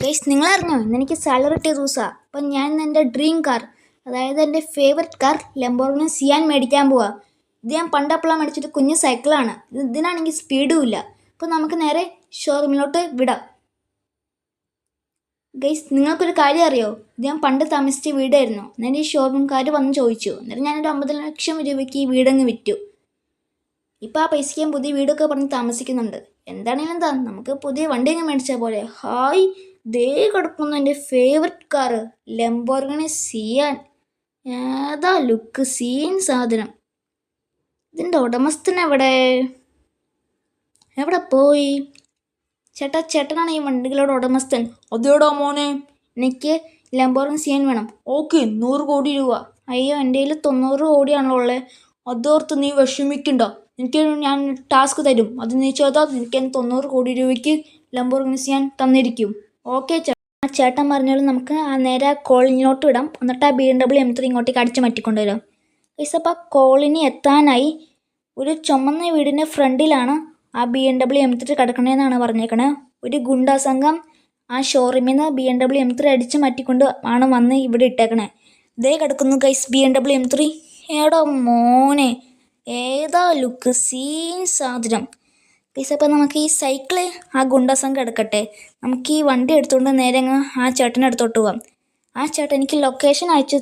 Guys നിങ്ങളറിഞ്ഞോ ഇന്നെനിക്ക് salary കിട്ടിയ ദിവസമാണ്. അപ്പം ഞാൻ എൻ്റെ ഡ്രീം കാർ, അതായത് എൻ്റെ ഫേവററ്റ് കാർ ലംബോർഗിനി സിയാൻ മേടിക്കാൻ പോവാ. ഇത് ഞാൻ പണ്ടപ്പോഴാണ് മേടിച്ചൊരു കുഞ്ഞ് സൈക്കിളാണ്. ഇതിനാണെങ്കിൽ സ്പീഡും ഇല്ല. അപ്പോൾ നമുക്ക് നേരെ ഷോറൂമിലോട്ട് വിടാം. ഗൈസ് നിങ്ങൾക്കൊരു കാര്യം അറിയോ, ഇത് ഞാൻ പണ്ട് താമസിച്ച വീടായിരുന്നു. അന്നേരം ഈ ഷോറൂംകാർ വന്ന് ചോദിച്ചു. അന്നേരം ഞാനൊരു 50 ലക്ഷം രൂപയ്ക്ക് ഈ വീടങ്ങ് വിറ്റു. ഇപ്പം ആ പൈസയ്ക്ക് ഞാൻ പുതിയ വീടൊക്കെ പറഞ്ഞ് താമസിക്കുന്നുണ്ട്. എന്താണെങ്കിലും എന്താ, നമുക്ക് പുതിയ വണ്ടി അങ്ങ് മേടിച്ചാൽ പോലെ. ഹായ്, ദേ കിടക്കുന്നു എൻ്റെ ഫേവററ്റ് കാറ് ലംബോർഗിനി സിയാൻ. ഏതാ ലുക്ക്, സീൻ സാധനം. ഇതിൻ്റെ ഉടമസ്ഥൻ എവിടെ പോയി? ചേട്ടനാണ് ഈ വണ്ടികളുടെ ഉടമസ്ഥൻ. അതേടാ മോനെ, എനിക്ക് ലംബോർഗിനി സിയാൻ വേണം. ഓക്കെ, 100 കോടി രൂപ. അയ്യോ, എൻ്റെ കയ്യിൽ 90 കോടിയാണല്ലോ ഉള്ളത്. അതോർത്ത് നീ വിഷമിക്കണ്ട, ഞാൻ ടാസ്ക് തരും. അത് നീ ചെയ്താൽ എനിക്ക് 90 കോടി രൂപയ്ക്ക് ലംബോർഗിനി സിയാൻ തന്നിരിക്കും. ഓക്കെ ആ ചേട്ടൻ പറഞ്ഞോളും. നമുക്ക് നേരെ കോളനിയിലോട്ട് വിടാം. എന്നിട്ട് ആ BMW M3 ഇങ്ങോട്ടേക്ക് അടിച്ച് മാറ്റിക്കൊണ്ടുവരാം. ഗൈസ് അപ്പോൾ കോളനി എത്താനായി. ഒരു ചുമന്ന വീടിൻ്റെ ഫ്രണ്ടിലാണ് ആ BMW M3 കിടക്കണേന്നാണ് പറഞ്ഞേക്കണേ. ഒരു ഗുണ്ടാ സംഘം ആ ഷോറൂമിൽ നിന്ന് BMW M3 അടിച്ച് മാറ്റിക്കൊണ്ട് ആണ് വന്ന് ഇവിടെ ഇട്ടേക്കണേ. ഇതേ കിടക്കുന്നു ഗൈസ് BMW M3. ഏടാ മോനെ, ഏതാ ലുക്ക്, സീൻ സാധനം. ഗൈസ് അപ്പോൾ നമുക്ക് ഈ സൈക്കിള് ആ ഗുണ്ടാ സംഘം എടുക്കട്ടെ. നമുക്ക് ഈ വണ്ടി എടുത്തുകൊണ്ട് നേരെ അങ്ങ് ആ ചേട്ടനെ അടുത്തോട്ട് പോവാം. ആ ചേട്ടൻ എനിക്ക് ലൊക്കേഷൻ അയച്ച്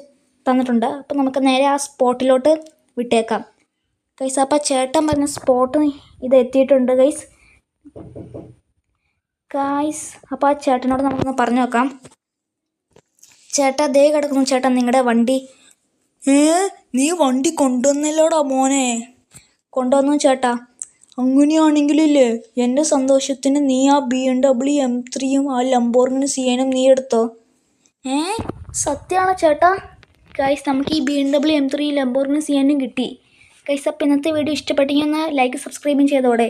തന്നിട്ടുണ്ട്. അപ്പോൾ നമുക്ക് നേരെ ആ സ്പോട്ടിലോട്ട് വിട്ടേക്കാം. ഗൈസ് അപ്പോൾ ചേട്ടൻ പറഞ്ഞ സ്പോട്ട് ഇത് എത്തിയിട്ടുണ്ട് ഗൈസ്. അപ്പോൾ ആ ചേട്ടനോട് നമുക്കൊന്ന് പറഞ്ഞു നോക്കാം. ചേട്ടാ, ദേ കിടക്കുന്നു ചേട്ടാ നിങ്ങളുടെ വണ്ടി. നീ വണ്ടി കൊണ്ടുവന്നില്ലോടാ മോനെ? കൊണ്ടുവന്നു ചേട്ടാ. അങ്ങനെയാണെങ്കിലില്ലേ, എൻ്റെ സന്തോഷത്തിന് നീ ആ BMW M3യും ആ ലംബോർഗിനി സിയാനും നീ എടുത്തോ. സത്യമാണോ ചേട്ടാ? ഗൈസ് നമുക്ക് ഈ BMW M3 ലംബോർഗിനി സിയാനും കിട്ടി. ഗൈസ് അപ്പോൾ ഇന്നത്തെ വീഡിയോ ഇഷ്ടപ്പെട്ടെങ്കിൽ ഒന്ന് ലൈക്ക് സബ്സ്ക്രൈബും ചെയ്തോടെ.